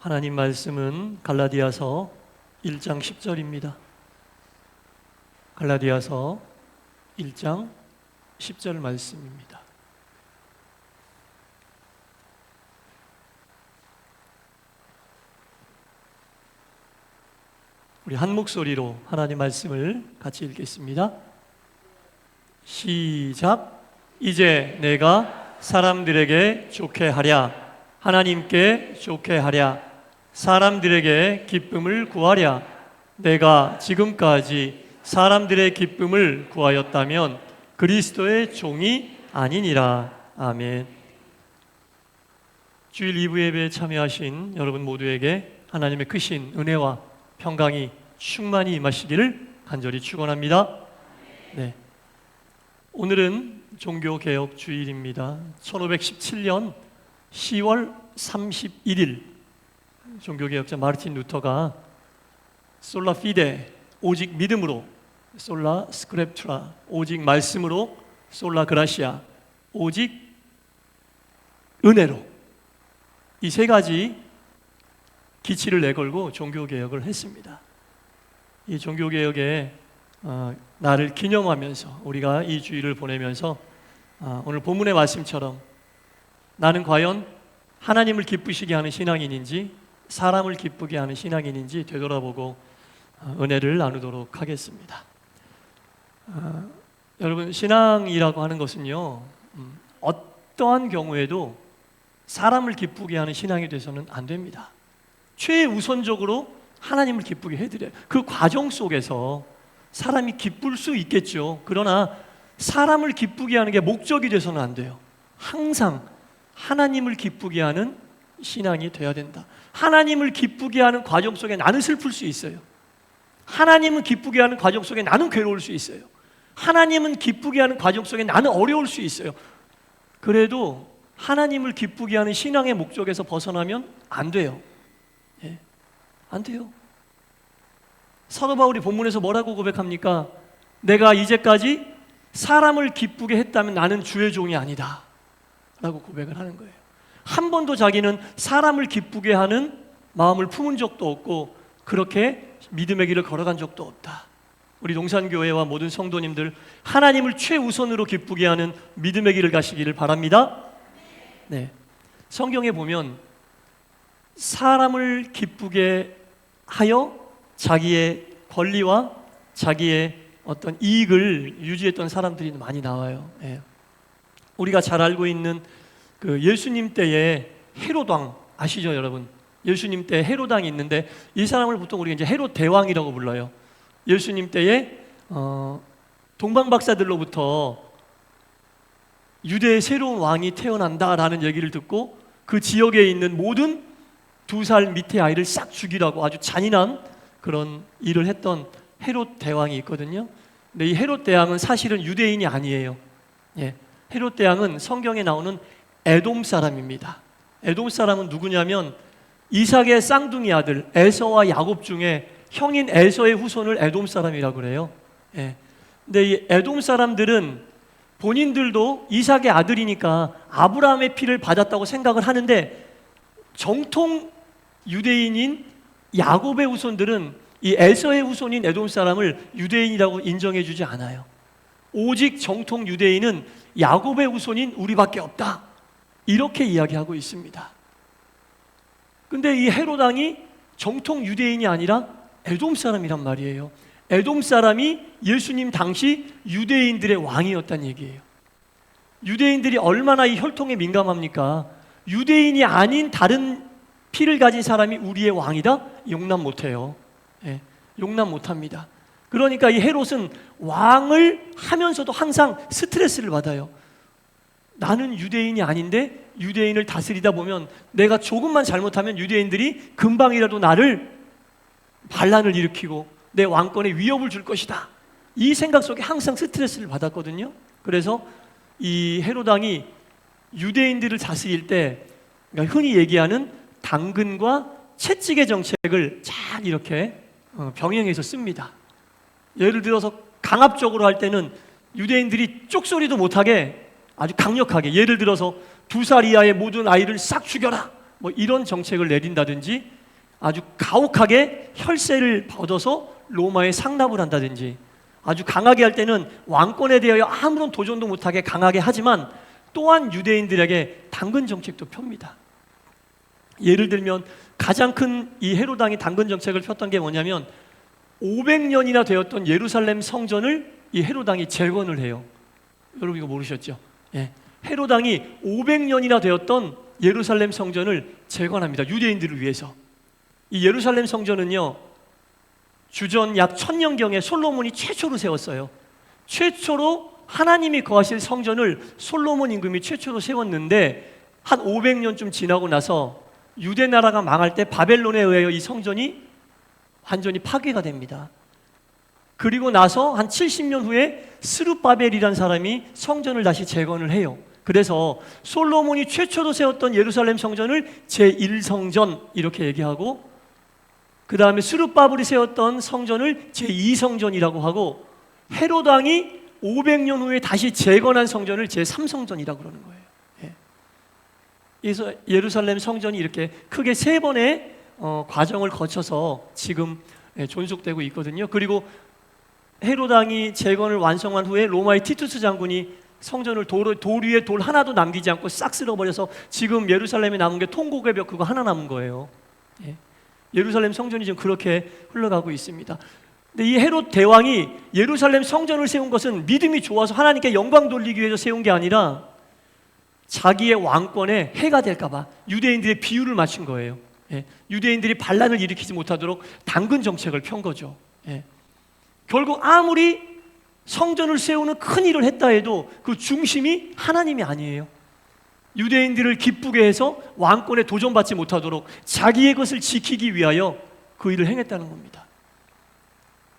하나님 말씀은 갈라디아서 1장 10절입니다. 갈라디아서 1장 10절 말씀입니다. 우리 한 목소리로 하나님 말씀을 같이 읽겠습니다. 시작. 이제 내가 사람들에게 좋게 하랴, 하나님께 좋게 하랴, 사람들에게 기쁨을 구하랴. 내가 지금까지 사람들의 기쁨을 구하였다면 그리스도의 종이 아니니라. 아멘. 주일 2부 예배에 참여하신 여러분 모두에게 하나님의 크신 은혜와 평강이 충만히 임하시기를 간절히 축원합니다. 네. 오늘은 종교개혁 주일입니다. 1517년 10월 31일 종교개혁자 마르틴 루터가 솔라 피데, 오직 믿음으로, 솔라 스크립투라, 오직 말씀으로, 솔라 그라시아, 오직 은혜로, 이 세 가지 기치를 내걸고 종교개혁을 했습니다. 이 종교개혁의 날을 기념하면서 우리가 이 주일을 보내면서 오늘 본문의 말씀처럼 나는 과연 하나님을 기쁘시게 하는 신앙인인지 사람을 기쁘게 하는 신앙인인지 되돌아보고 은혜를 나누도록 하겠습니다. 여러분, 신앙이라고 하는 것은요, 어떠한 경우에도 사람을 기쁘게 하는 신앙이 돼서는 안 됩니다. 최우선적으로 하나님을 기쁘게 해드려요. 그 과정 속에서 사람이 기쁠 수 있겠죠. 그러나 사람을 기쁘게 하는 게 목적이 돼서는 안 돼요. 항상 하나님을 기쁘게 하는 신앙이 돼야 된다. 하나님을 기쁘게 하는 과정 속에 나는 슬플 수 있어요. 하나님은 기쁘게 하는 과정 속에 나는 괴로울 수 있어요. 하나님은 기쁘게 하는 과정 속에 나는 어려울 수 있어요. 그래도 하나님을 기쁘게 하는 신앙의 목적에서 벗어나면 안 돼요. 예, 안 돼요. 사도 바울이 본문에서 뭐라고 고백합니까? 내가 이제까지 사람을 기쁘게 했다면 나는 주의 종이 아니다 라고 고백을 하는 거예요. 한 번도 자기는 사람을 기쁘게 하는 마음을 품은 적도 없고 그렇게 믿음의 길을 걸어간 적도 없다. 우리 동산교회와 모든 성도님들 하나님을 최우선으로 기쁘게 하는 믿음의 길을 가시기를 바랍니다. 네, 성경에 보면 사람을 기쁘게 하여 자기의 권리와 자기의 어떤 이익을 유지했던 사람들이 많이 나와요. 예. 우리가 잘 알고 있는 그 예수님 때의 헤롯 왕 아시죠, 여러분? 예수님 때 헤롯 왕이 있는데 이 사람을 보통 우리가 이제 헤롯 대왕이라고 불러요. 예수님 때에 동방 박사들로부터 유대의 새로운 왕이 태어난다라는 얘기를 듣고 그 지역에 있는 모든 2살 밑에 아이를 싹 죽이라고 아주 잔인한 그런 일을 했던 헤롯 대왕이 있거든요. 근데 이 헤롯 대왕은 사실은 유대인이 아니에요. 예, 헤롯 대왕은 성경에 나오는 에돔 사람입니다. 에돔 사람은 누구냐면 이삭의 쌍둥이 아들 에서와 야곱 중에 형인 에서의 후손을 에돔 사람이라고 그래요. 예. 근데 이 에돔 사람들은 본인들도 이삭의 아들이니까 아브라함의 피를 받았다고 생각을 하는데 정통 유대인인 야곱의 후손들은 이 에서의 후손인 에돔 사람을 유대인이라고 인정해 주지 않아요. 오직 정통 유대인은 야곱의 후손인 우리밖에 없다, 이렇게 이야기하고 있습니다. 근데 이 헤롯 왕이 정통 유대인이 아니라 에돔 사람이란 말이에요. 에돔 사람이 예수님 당시 유대인들의 왕이었다는 얘기예요. 유대인들이 얼마나 이 혈통에 민감합니까? 유대인이 아닌 다른 피를 가진 사람이 우리의 왕이다? 용납 못해요. 예, 용납 못합니다. 그러니까 이 헤롯은 왕을 하면서도 항상 스트레스를 받아요. 나는 유대인이 아닌데 유대인을 다스리다 보면 내가 조금만 잘못하면 유대인들이 금방이라도 나를 반란을 일으키고 내 왕권에 위협을 줄 것이다, 이 생각 속에 항상 스트레스를 받았거든요. 그래서 이 헤롯 왕이 유대인들을 다스릴 때 그러니까 흔히 얘기하는 당근과 채찍의 정책을 잘 이렇게 병행해서 씁니다. 예를 들어서 강압적으로 할 때는 유대인들이 쪽소리도 못하게 아주 강력하게, 예를 들어서 2살 이하의 모든 아이를 싹 죽여라, 뭐 이런 정책을 내린다든지 아주 가혹하게 혈세를 얻어서 로마에 상납을 한다든지 아주 강하게 할 때는 왕권에 대하여 아무런 도전도 못하게 강하게 하지만 또한 유대인들에게 당근 정책도 펴니다. 예를 들면 가장 큰 이 헤롯 왕이 당근 정책을 폈던 게 뭐냐면 500년이나 되었던 예루살렘 성전을 이 헤롯 왕이 재건을 해요. 여러분 이거 모르셨죠? 예. 헤롯 왕이 500년이나 되었던 예루살렘 성전을 재건합니다. 유대인들을 위해서. 이 예루살렘 성전은요, 주전 약 1000년경에 솔로몬이 최초로 세웠어요. 최초로 하나님이 거하실 성전을 솔로몬 임금이 최초로 세웠는데 한 500년쯤 지나고 나서 유대 나라가 망할 때 바벨론에 의하여 이 성전이 완전히 파괴가 됩니다. 그리고 나서 한 70년 후에 스룹바벨이라는 사람이 성전을 다시 재건을 해요. 그래서 솔로몬이 최초로 세웠던 예루살렘 성전을 제1성전 이렇게 얘기하고, 그 다음에 스룹바벨이 세웠던 성전을 제2성전이라고 하고, 헤롯 왕이 500년 후에 다시 재건한 성전을 제3성전이라고 그러는 거예요. 그래서 예루살렘 성전이 이렇게 크게 3번의 과정을 거쳐서 지금 존속되고 있거든요. 그리고 헤롯 왕이 재건을 완성한 후에 로마의 티투스 장군이 성전을 돌 위에 돌 하나도 남기지 않고 싹 쓸어버려서 지금 예루살렘에 남은 게 통곡의 벽 그거 하나 남은 거예요. 예루살렘 성전이 지금 그렇게 흘러가고 있습니다. 근데 이 헤롯 대왕이 예루살렘 성전을 세운 것은 믿음이 좋아서 하나님께 영광 돌리기 위해서 세운 게 아니라 자기의 왕권에 해가 될까봐 유대인들의 비유를 맞춘 거예요. 유대인들이 반란을 일으키지 못하도록 당근 정책을 편 거죠. 결국 아무리 성전을 세우는 큰 일을 했다 해도 그 중심이 하나님이 아니에요. 유대인들을 기쁘게 해서 왕권에 도전받지 못하도록 자기의 것을 지키기 위하여 그 일을 행했다는 겁니다.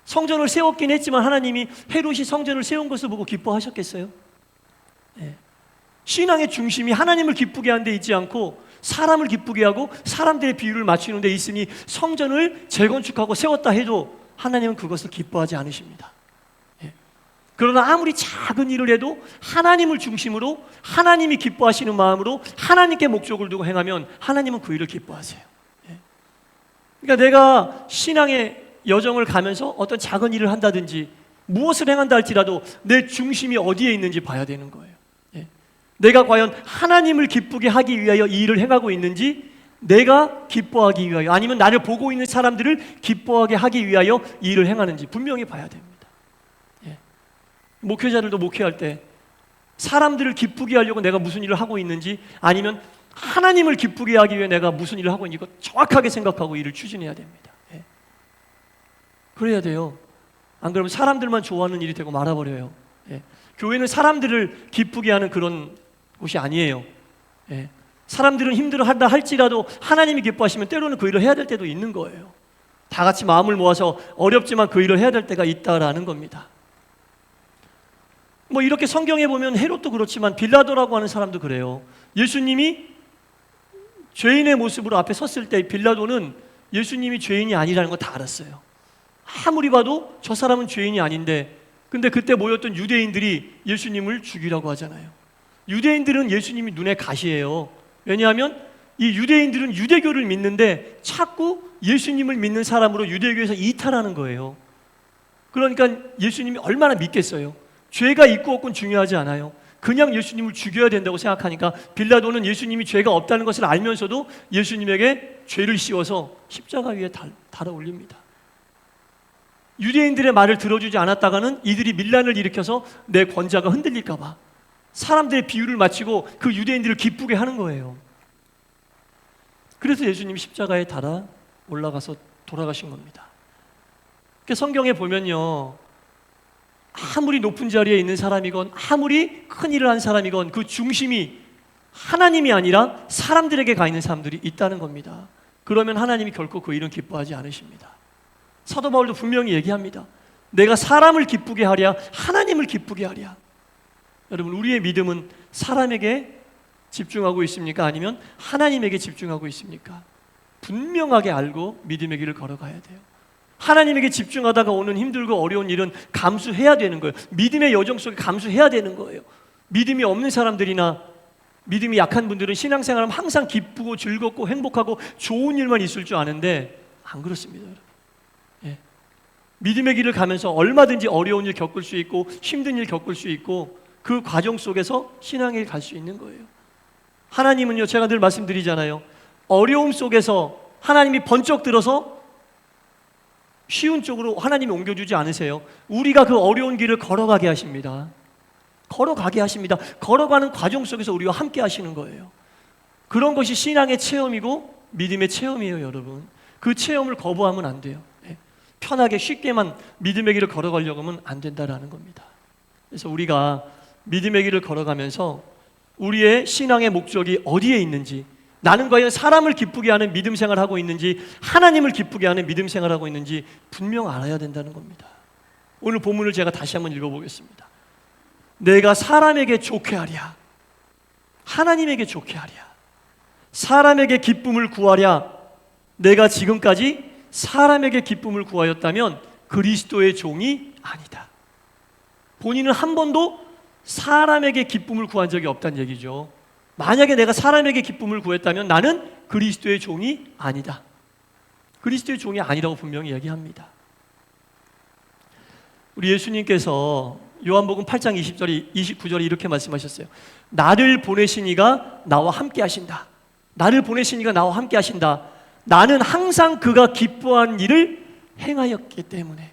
성전을 세웠긴 했지만 하나님이 헤롯이 성전을 세운 것을 보고 기뻐하셨겠어요? 신앙의 중심이 하나님을 기쁘게 하는 데 있지 않고 사람을 기쁘게 하고 사람들의 비유를 맞추는 데 있으니 성전을 재건축하고 세웠다 해도 하나님은 그것을 기뻐하지 않으십니다. 그러나 아무리 작은 일을 해도 하나님을 중심으로 하나님이 기뻐하시는 마음으로 하나님께 목적을 두고 행하면 하나님은 그 일을 기뻐하세요. 그러니까 내가 신앙의 여정을 가면서 어떤 작은 일을 한다든지 무엇을 행한다 할지라도 내 중심이 어디에 있는지 봐야 되는 거예요. 내가 과연 하나님을 기쁘게 하기 위하여 이 일을 행하고 있는지, 내가 기뻐하기 위하여 아니면 나를 보고 있는 사람들을 기뻐하게 하기 위하여 이 일을 행하는지 분명히 봐야 됩니다. 목회자들도 목회할 때 사람들을 기쁘게 하려고 내가 무슨 일을 하고 있는지, 아니면 하나님을 기쁘게 하기 위해 내가 무슨 일을 하고 있는지 정확하게 생각하고 일을 추진해야 됩니다. 그래야 돼요. 안 그러면 사람들만 좋아하는 일이 되고 말아버려요. 교회는 사람들을 기쁘게 하는 그런 곳이 아니에요. 사람들은 힘들어한다 할지라도 하나님이 기뻐하시면 때로는 그 일을 해야 될 때도 있는 거예요. 다 같이 마음을 모아서 어렵지만 그 일을 해야 될 때가 있다라는 겁니다. 뭐 이렇게 성경에 보면 헤롯도 그렇지만 빌라도라고 하는 사람도 그래요. 예수님이 죄인의 모습으로 앞에 섰을 때 빌라도는 예수님이 죄인이 아니라는 거 다 알았어요. 아무리 봐도 저 사람은 죄인이 아닌데, 근데 그때 모였던 유대인들이 예수님을 죽이라고 하잖아요. 유대인들은 예수님이 눈에 가시예요. 왜냐하면 이 유대인들은 유대교를 믿는데 자꾸 예수님을 믿는 사람으로 유대교에서 이탈하는 거예요. 그러니까 예수님이 얼마나 믿겠어요. 죄가 있고 없고는 중요하지 않아요. 그냥 예수님을 죽여야 된다고 생각하니까 빌라도는 예수님이 죄가 없다는 것을 알면서도 예수님에게 죄를 씌워서 십자가 위에 달아 올립니다. 유대인들의 말을 들어주지 않았다가는 이들이 밀란을 일으켜서 내 권자가 흔들릴까 봐 사람들의 비유를 맞추고 그 유대인들을 기쁘게 하는 거예요. 그래서 예수님이 십자가에 달아 올라가서 돌아가신 겁니다. 성경에 보면요, 아무리 높은 자리에 있는 사람이건 아무리 큰 일을 한 사람이건 그 중심이 하나님이 아니라 사람들에게 가 있는 사람들이 있다는 겁니다. 그러면 하나님이 결코 그 일은 기뻐하지 않으십니다. 사도 바울도 분명히 얘기합니다. 내가 사람을 기쁘게 하랴 하나님을 기쁘게 하랴. 여러분, 우리의 믿음은 사람에게 집중하고 있습니까? 아니면 하나님에게 집중하고 있습니까? 분명하게 알고 믿음의 길을 걸어가야 돼요. 하나님에게 집중하다가 오는 힘들고 어려운 일은 감수해야 되는 거예요. 믿음의 여정 속에 감수해야 되는 거예요. 믿음이 없는 사람들이나 믿음이 약한 분들은 신앙생활하면 항상 기쁘고 즐겁고 행복하고 좋은 일만 있을 줄 아는데 안 그렇습니다, 여러분. 예. 믿음의 길을 가면서 얼마든지 어려운 일 겪을 수 있고 힘든 일 겪을 수 있고 그 과정 속에서 신앙의 길 갈 수 있는 거예요. 하나님은요, 제가 늘 말씀드리잖아요. 어려움 속에서 하나님이 번쩍 들어서 쉬운 쪽으로 하나님이 옮겨주지 않으세요. 우리가 그 어려운 길을 걸어가게 하십니다. 걸어가게 하십니다. 걸어가는 과정 속에서 우리와 함께 하시는 거예요. 그런 것이 신앙의 체험이고 믿음의 체험이에요, 여러분. 그 체험을 거부하면 안 돼요. 편하게 쉽게만 믿음의 길을 걸어가려고 하면 안 된다라는 겁니다. 그래서 우리가 믿음의 길을 걸어가면서 우리의 신앙의 목적이 어디에 있는지, 나는 과연 사람을 기쁘게 하는 믿음 생활을 하고 있는지 하나님을 기쁘게 하는 믿음 생활을 하고 있는지 분명 알아야 된다는 겁니다. 오늘 본문을 제가 다시 한번 읽어보겠습니다. 내가 사람에게 좋게 하랴, 하나님에게 좋게 하랴, 사람에게 기쁨을 구하랴. 내가 지금까지 사람에게 기쁨을 구하였다면 그리스도의 종이 아니다. 본인은 한 번도 사람에게 기쁨을 구한 적이 없다는 얘기죠. 만약에 내가 사람에게 기쁨을 구했다면 나는 그리스도의 종이 아니다. 그리스도의 종이 아니라고 분명히 이야기합니다. 우리 예수님께서 요한복음 8장 29절에 이렇게 말씀하셨어요. 나를 보내신 이가 나와 함께 하신다. 나를 보내신 이가 나와 함께 하신다. 나는 항상 그가 기뻐한 일을 행하였기 때문에.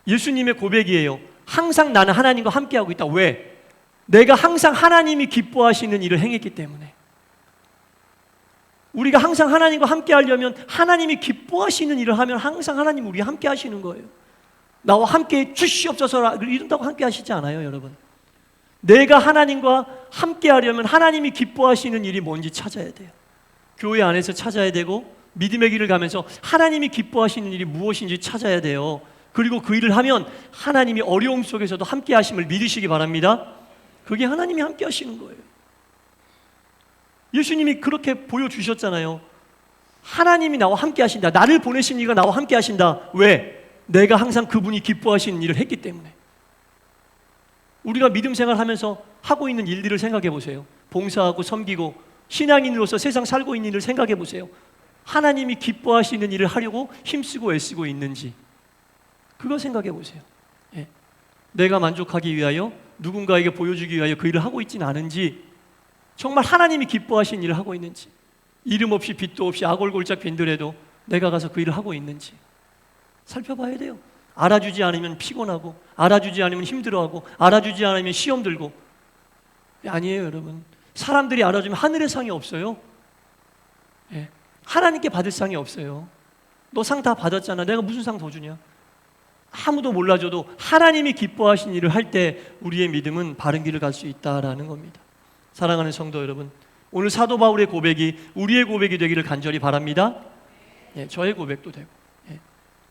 예수님의 고백이에요. 항상 나는 하나님과 함께하고 있다. 왜? 내가 항상 하나님이 기뻐하시는 일을 행했기 때문에. 우리가 항상 하나님과 함께하려면 하나님이 기뻐하시는 일을 하면 항상 하나님 우리와 함께 하시는 거예요. 나와 함께 주시옵소서 이런다고 함께 하시지 않아요, 여러분. 내가 하나님과 함께 하려면 하나님이 기뻐하시는 일이 뭔지 찾아야 돼요. 교회 안에서 찾아야 되고 믿음의 길을 가면서 하나님이 기뻐하시는 일이 무엇인지 찾아야 돼요. 그리고 그 일을 하면 하나님이 어려움 속에서도 함께 하심을 믿으시기 바랍니다. 그게 하나님이 함께 하시는 거예요. 예수님이 그렇게 보여주셨잖아요. 하나님이 나와 함께 하신다. 나를 보내신 이가 나와 함께 하신다. 왜? 내가 항상 그분이 기뻐하시는 일을 했기 때문에. 우리가 믿음 생활하면서 하고 있는 일들을 생각해 보세요. 봉사하고 섬기고 신앙인으로서 세상 살고 있는 일을 생각해 보세요. 하나님이 기뻐하시는 일을 하려고 힘쓰고 애쓰고 있는지 그거 생각해 보세요. 예. 내가 만족하기 위하여 누군가에게 보여주기 위하여 그 일을 하고 있지는 않은지, 정말 하나님이 기뻐하시는 일을 하고 있는지, 이름 없이 빚도 없이 아골골짝 빈들에도 내가 가서 그 일을 하고 있는지 살펴봐야 돼요. 알아주지 않으면 피곤하고, 알아주지 않으면 힘들어하고, 알아주지 않으면 시험 들고. 아니에요, 여러분. 사람들이 알아주면 하늘의 상이 없어요. 예. 하나님께 받을 상이 없어요. 너 상 다 받았잖아. 내가 무슨 상 더 주냐? 아무도 몰라줘도 하나님이 기뻐하신 일을 할 때 우리의 믿음은 바른 길을 갈 수 있다라는 겁니다. 사랑하는 성도 여러분, 오늘 사도 바울의 고백이 우리의 고백이 되기를 간절히 바랍니다. 예, 저의 고백도 되고, 예.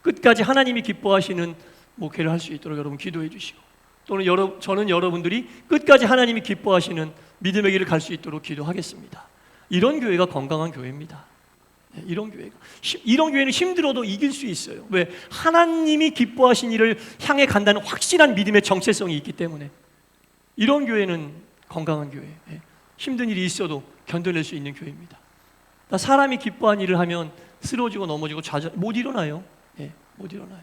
끝까지 하나님이 기뻐하시는 목회를 할 수 있도록 여러분 기도해 주시고, 또는 저는 여러분들이 끝까지 하나님이 기뻐하시는 믿음의 길을 갈 수 있도록 기도하겠습니다. 이런 교회가 건강한 교회입니다. 이런 교회는 힘들어도 이길 수 있어요. 왜? 하나님이 기뻐하신 일을 향해 간다는 확실한 믿음의 정체성이 있기 때문에. 이런 교회는 건강한 교회. 힘든 일이 있어도 견뎌낼 수 있는 교회입니다. 사람이 기뻐한 일을 하면 쓰러지고 넘어지고 못 일어나요. 못 일어나요.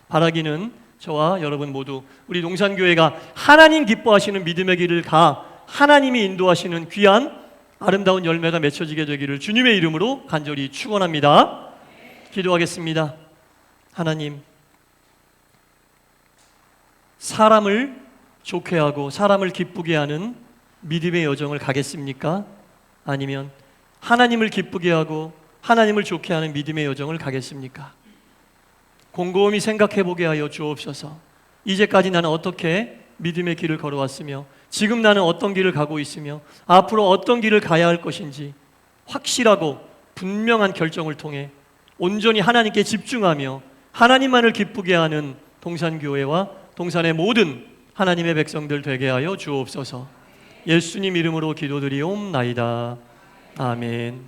바라기는 저와 여러분 모두 우리 농산교회가 하나님 기뻐하시는 믿음의 길을 가 하나님이 인도하시는 귀한 아름다운 열매가 맺혀지게 되기를 주님의 이름으로 간절히 축원합니다. 기도하겠습니다. 하나님, 사람을 좋게 하고 사람을 기쁘게 하는 믿음의 여정을 가겠습니까? 아니면 하나님을 기쁘게 하고 하나님을 좋게 하는 믿음의 여정을 가겠습니까? 곰곰이 생각해 보게 하여 주옵소서. 이제까지 나는 어떻게 믿음의 길을 걸어왔으며 지금 나는 어떤 길을 가고 있으며 앞으로 어떤 길을 가야 할 것인지 확실하고 분명한 결정을 통해 온전히 하나님께 집중하며 하나님만을 기쁘게 하는 동산교회와 동산의 모든 하나님의 백성들 되게 하여 주옵소서. 예수님 이름으로 기도드리옵나이다. 아멘.